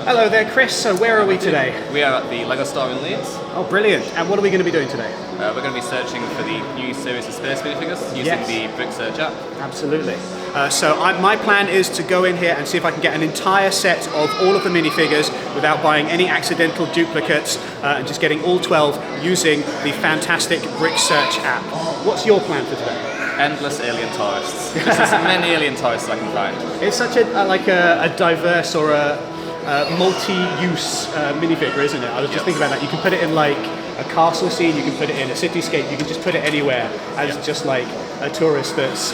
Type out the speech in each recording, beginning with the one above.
Hello there, Chris. So where are we today? We are at the LEGO store in Leeds. Oh, brilliant. And what are we going to be doing today? We're going to be searching for the new series of Space Minifigures using the Brick Search app. Absolutely. My plan is to go in here and see if I can get an entire set of all of the minifigures without buying any accidental duplicates and just getting all 12 using the fantastic Brick Search app. What's your plan for today? Endless alien tourists. Just as many alien tourists as I can find. It's such a diverse or a multi-use minifigure, isn't it? I was just thinking about that. You can put it in like a castle scene, you can put it in a cityscape, you can just put it anywhere as just like a tourist that's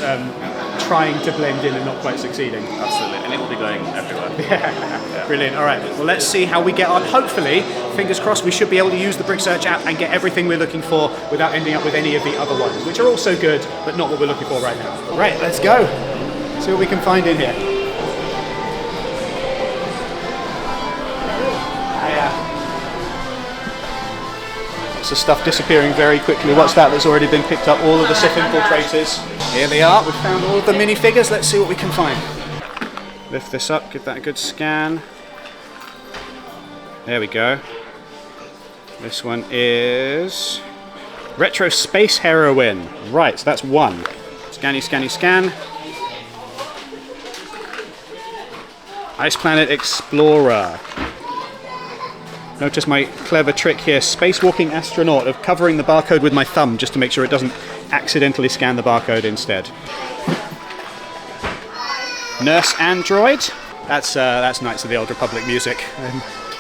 trying to blend in and not quite succeeding. Absolutely, and it will be going everywhere. Yeah. Brilliant. All right, well, let's see how we get on. Hopefully, fingers crossed, we should be able to use the Brick Search app and get everything we're looking for without ending up with any of the other ones, which are also good, but not what we're looking for right now. Right, let's go. See what we can find in here. Lots of stuff disappearing very quickly. What's that that's already been picked up? All of the Sith Infiltrators. Here they are. We've found all of the minifigures. Let's see what we can find. Lift this up, give that a good scan. There we go. This one is Retro Space Heroine. Right, so that's one. Scanny, scanny, scan. Ice Planet Explorer. Notice my clever trick here, spacewalking astronaut, of covering the barcode with my thumb just to make sure it doesn't accidentally scan the barcode instead. Nurse Android. That's Knights of the Old Republic music.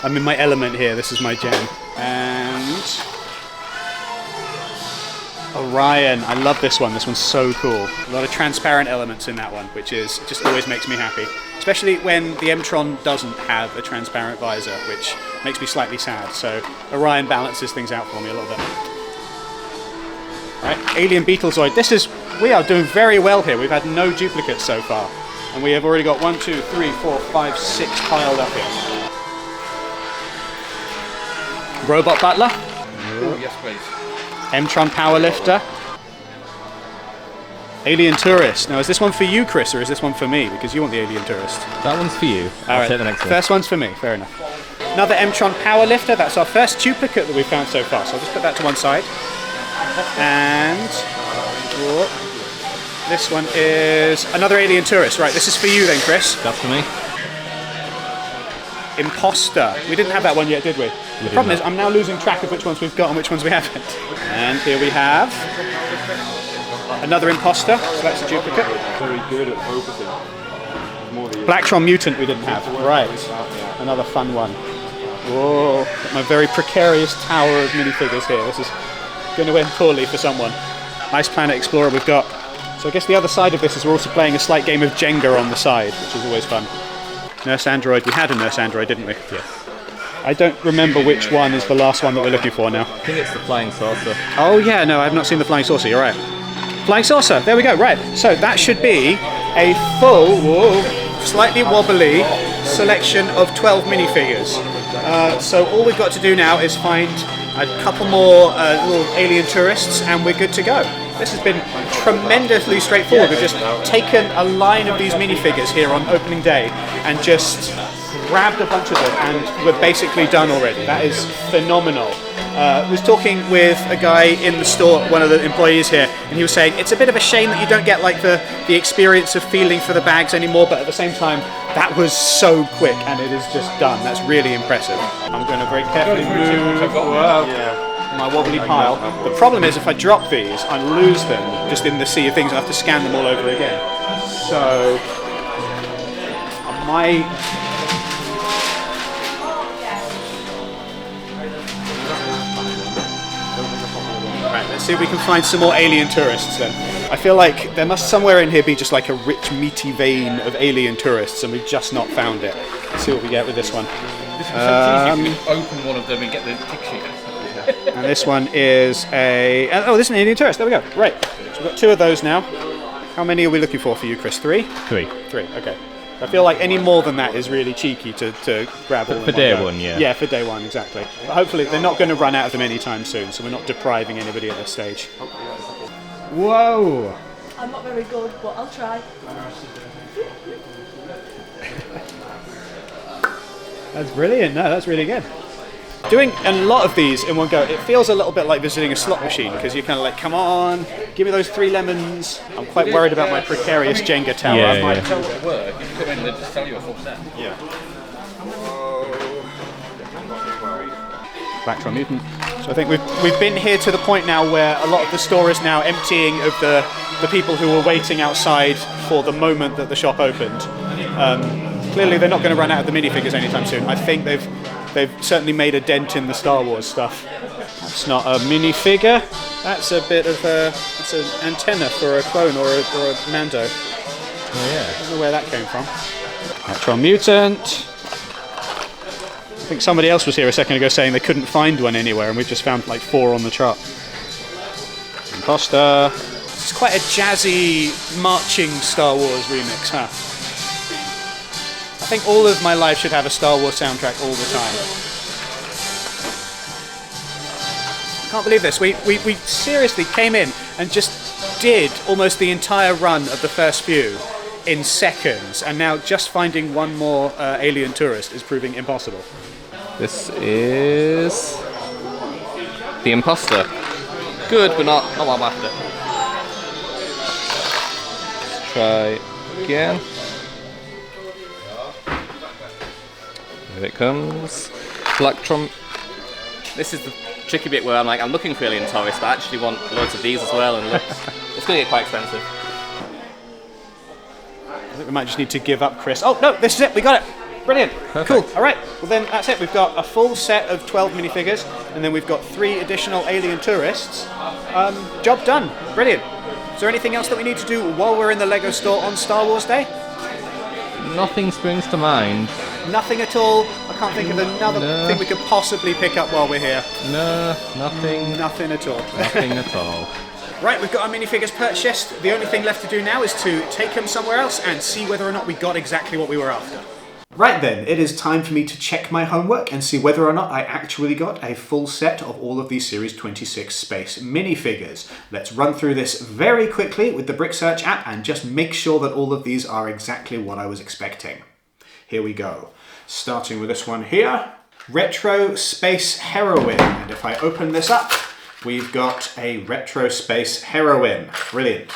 I'm in my element here, this is my jam. And Orion, I love this one. This one's so cool. A lot of transparent elements in that one, which is just always makes me happy. Especially when the M-Tron doesn't have a transparent visor, which makes me slightly sad. So Orion balances things out for me a little bit. Right, Alien Beetlezoid. We are doing very well here. We've had no duplicates so far. And we have already got 1, 2, 3, 4, 5, 6 piled up here. Robot Butler. Oh, yes, please. M-Tron Powerlifter. Alien Tourist. Now, is this one for you, Chris, or is this one for me? Because you want the Alien Tourist. That one's for you. I'll take the next one. First one's for me, fair enough. Another M-Tron Powerlifter. That's our first duplicate that we've found so far. So I'll just put that to one side. And this one is another Alien Tourist. Right, this is for you then, Chris. That's for me. Imposter. We didn't have that one yet, did we? The problem is I'm now losing track of which ones we've got and which ones we haven't. And here we have another Imposter, so that's a duplicate. Very good at focusing. Blacktron Mutant we didn't have. Right, another fun one. Whoa, my very precarious tower of minifigures here. This is going to end poorly for someone. Ice Planet Explorer we've got. So I guess the other side of this is we're also playing a slight game of Jenga on the side, which is always fun. Nurse Android, we had a Nurse Android, didn't we? Yes. I don't remember which one is the last one that we're looking for now. I think it's the Flying Saucer. Oh yeah, no, I've not seen the Flying Saucer, you're right. Flying Saucer, there we go, right. So that should be a full, slightly wobbly selection of 12 minifigures. So all we've got to do now is find a couple more little alien tourists and we're good to go. This has been tremendously straightforward. We've just taken a line of these minifigures here on opening day and just grabbed a bunch of them and we're basically done already. That is phenomenal. I was talking with a guy in the store, one of the employees here, and he was saying it's a bit of a shame that you don't get like the experience of feeling for the bags anymore, but at the same time that was so quick and it is just done. That's really impressive. I'm going to very carefully move my wobbly pile. The problem is if I drop these, I lose them just in the sea of things. I have to scan them all over again. So I might... Right, let's see if we can find some more alien tourists then. I feel like there must somewhere in here be just like a rich meaty vein of alien tourists and we've just not found it. Let's see what we get with this one. This is so easy. You can open one of them and get the picture. And this one is a... Oh, this is an alien tourist. There we go. Right. So we've got 2 of those now. How many are we looking for you, Chris? 3? 3. 3, okay. I feel like any more than that is really cheeky to grab all for day one, yeah. Yeah, for day one, exactly. But hopefully they're not going to run out of them anytime soon, so we're not depriving anybody at this stage. Whoa! I'm not very good, but I'll try. That's brilliant. No, that's really good. Doing a lot of these in one go, it feels a little bit like visiting a slot machine because you're kind of like, come on, give me those 3 lemons. I'm quite worried about my precarious Jenga tower. Yeah, I might yeah. Tell what it work. You come in and they just sell you a full set. Yeah. Blacktron Mutant. So I think we've been here to the point now where a lot of the store is now emptying of the people who were waiting outside for the moment that the shop opened. Clearly they're not going to run out of the minifigures anytime soon. I think they've certainly made a dent in the Star Wars stuff. That's not a minifigure. That's a bit of it's an antenna for a clone or a Mando. Oh yeah. I don't know where that came from. Blacktron Mutant. I think somebody else was here a second ago saying they couldn't find one anywhere, and we've just found like 4 on the chart. Imposter. It's quite a jazzy, marching Star Wars remix, huh? I think all of my life should have a Star Wars soundtrack all the time. Can't believe this. We seriously came in and just did almost the entire run of the first few in seconds, and now just finding one more alien tourist is proving impossible. This is the Imposter. Good, but not what I'm after. Let's try again. Here it comes. Blacktron. This is the tricky bit where I'm looking for alien tourists, but I actually want loads of these as well, and it's going to get quite expensive. I think we might just need to give up, Chris. Oh no, this is it. We got it. Brilliant. Perfect. Cool. All right. Well then, that's it. We've got a full set of 12 minifigures, and then we've got 3 additional alien tourists. Job done. Brilliant. Is there anything else that we need to do while we're in the Lego store on Star Wars Day? Nothing springs to mind. Nothing at all. I can't think of another thing we could possibly pick up while we're here. No, nothing. Nothing at all. Nothing at all. Right, we've got our minifigures purchased. The only thing left to do now is to take them somewhere else and see whether or not we got exactly what we were after. Right then, it is time for me to check my homework and see whether or not I actually got a full set of all of these Series 26 Space minifigures. Let's run through this very quickly with the Brick Search app and just make sure that all of these are exactly what I was expecting. Here we go. Starting with this one here, Retro Space Heroine. And if I open this up, we've got a Retro Space Heroine. Brilliant.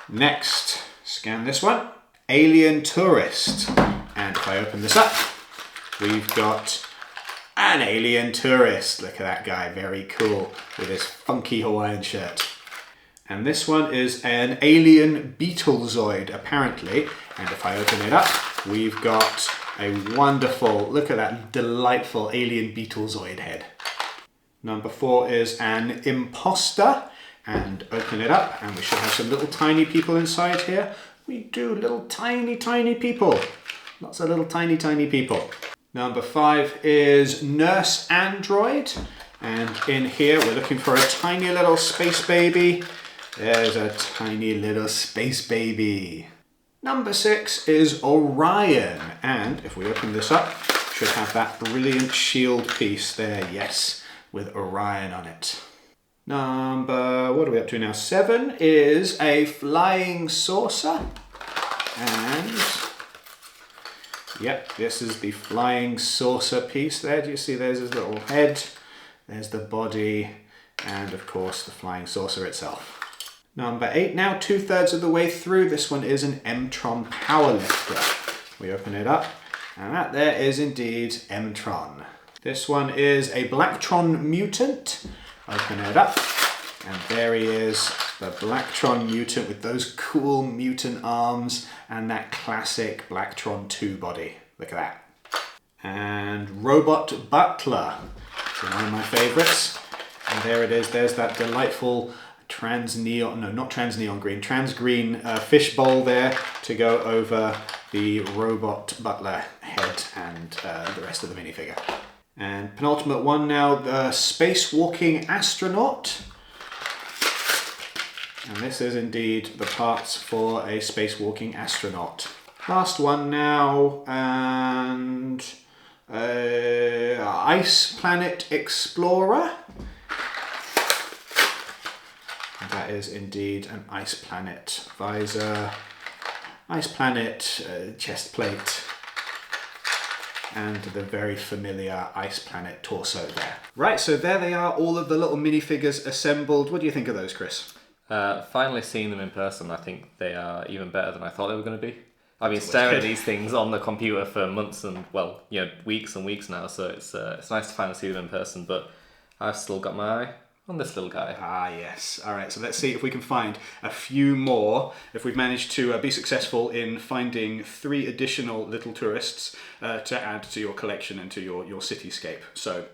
Next, scan this one. Alien Tourist. And if I open this up, we've got an Alien Tourist. Look at that guy, very cool, with his funky Hawaiian shirt. And this one is an Alien Beetlezoid, apparently. And if I open it up, we've got a wonderful, look at that delightful Alien Beetlezoid head. Number 4 is an Imposter. And open it up, and we should have some little tiny people inside here. We do, little tiny, tiny people. Lots of little tiny, tiny people. Number 5 is Nurse Android. And in here, we're looking for a tiny little space baby. There's a tiny little space baby. Number 6 is Orion. And if we open this up, should have that brilliant shield piece there, yes, with Orion on it. Number, what are we up to now? 7 is a flying saucer. And, yep, this is the flying saucer piece there. Do you see there's his little head, there's the body, and of course the flying saucer itself. Number 8, now 2/3 of the way through. This one is an M-Tron powerlifter. We open it up, and that there is indeed M-Tron. This one is a Blacktron mutant. Open it up, and there he is, the Blacktron mutant with those cool mutant arms and that classic Blacktron 2 body. Look at that. And Robot Butler, so one of my favourites. And there it is, there's that delightful trans green fish bowl there to go over the Robot Butler head and the rest of the minifigure. And penultimate one now, the spacewalking astronaut. And this is indeed the parts for a spacewalking astronaut. Last one now, and Ice Planet Explorer. And that is indeed an Ice Planet visor, Ice Planet chest plate. and the very familiar Ice Planet torso there. Right, so there they are, all of the little minifigures assembled. What do you think of those, Chris? Finally seeing them in person, I think they are even better than I thought they were going to be. I've been staring at these things on the computer for months and, well, you know, weeks and weeks now, so it's nice to finally see them in person, but I've still got my eye on this little guy. Ah, yes. All right, so let's see if we can find a few more. If we've managed to be successful in finding 3 additional little tourists to add to your collection and to your cityscape. So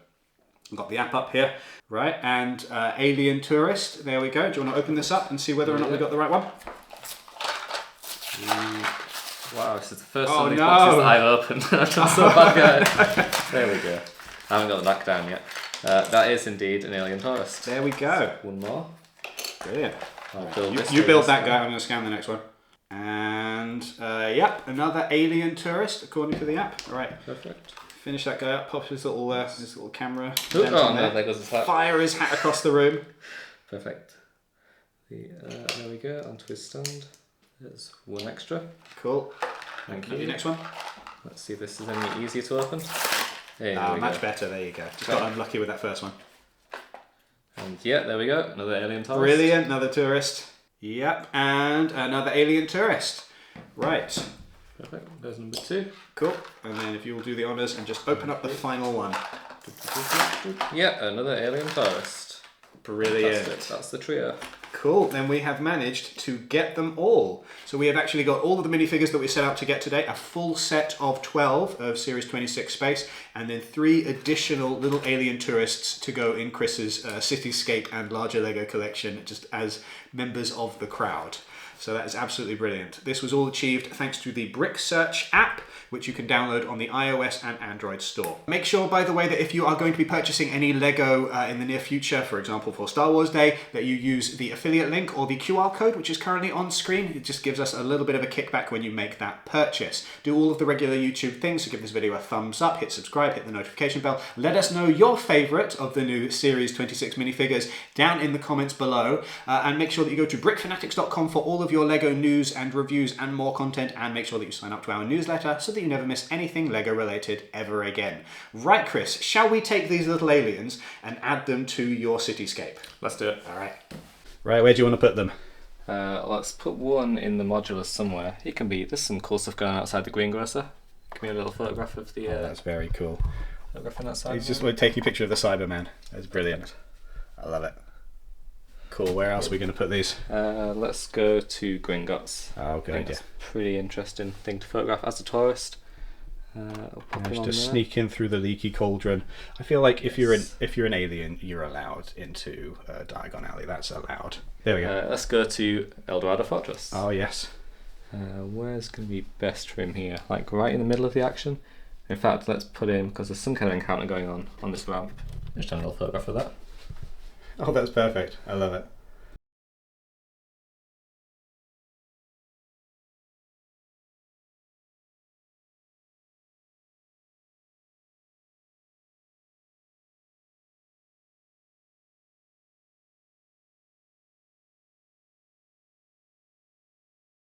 I've got the app up here, right? And Alien Tourist, there we go. Do you want to open this up and see whether or not we got the right one? Wow, this is the first of these boxes that I've opened. I'm so bad, guys. There we go. I haven't got the back down yet. That is indeed an Alien Tourist. There we go. One more. Brilliant. Build You build that guy, I'm going to scan the next one. And, yep, another Alien Tourist, according to the app. All right. Perfect. Finish that guy up, pop his little camera. Oh, no, there goes his hat. Fire his hat across the room. Perfect. There we go, onto his stand. There's one extra. Cool. Thank Can I have you. your next one? Let's see if this is any easier to open. There we Much go. better, there you go. Just got unlucky with that first one. And yeah, there we go, another Alien Tourist. Brilliant, another tourist. Yep, and another Alien Tourist. Right. Perfect, there's number 2. Cool. And then if you will do the honours and just open up the final one. Yeah, another Alien Tourist. Brilliant. That's the trio. Cool, then we have managed to get them all. So we have actually got all of the minifigures that we set out to get today, a full set of 12 of Series 26 Space, and then 3 additional little Alien Tourists to go in Chris's Cityscape and larger Lego collection, just as members of the crowd. So that is absolutely brilliant. This was all achieved thanks to the Brick Search app, which you can download on the iOS and Android store. Make sure, by the way, that if you are going to be purchasing any Lego in the near future, for example for Star Wars Day, that you use the affiliate link or the QR code, which is currently on screen. It just gives us a little bit of a kickback when you make that purchase. Do all of the regular YouTube things, so give this video a thumbs up, hit subscribe, hit the notification bell. Let us know your favourite of the new Series 26 minifigures down in the comments below, and make sure that you go to brickfanatics.com for all of your Lego news and reviews and more content, and make sure that you sign up to our newsletter so that you never miss anything Lego related ever again. Right, Chris, shall we take these little aliens and add them to your cityscape? Let's do it. All right. Right, where do you want to put them? Let's put one in the modulars somewhere. It can be, there's some cool stuff going on outside the greengrocer. Give me a little photograph of the... That's very cool. Photograph on that side. He's just want to take you a picture of the Cyberman. That's brilliant. I love it. Cool, where else are we going to put these? Let's go to Gringotts. Oh, good I think idea. that's a pretty interesting thing to photograph as a tourist. Managed to sneak in through the leaky cauldron. I feel like if you're an alien, you're allowed into Diagon Alley. That's allowed. There we go. Let's go to Eldorado Fortress. Oh yes. Where's going to be best for him here? Like right in the middle of the action. In fact, let's put him, because there's some kind of encounter going on this ramp. Just have a little photograph of that. Oh, that's perfect. I love it.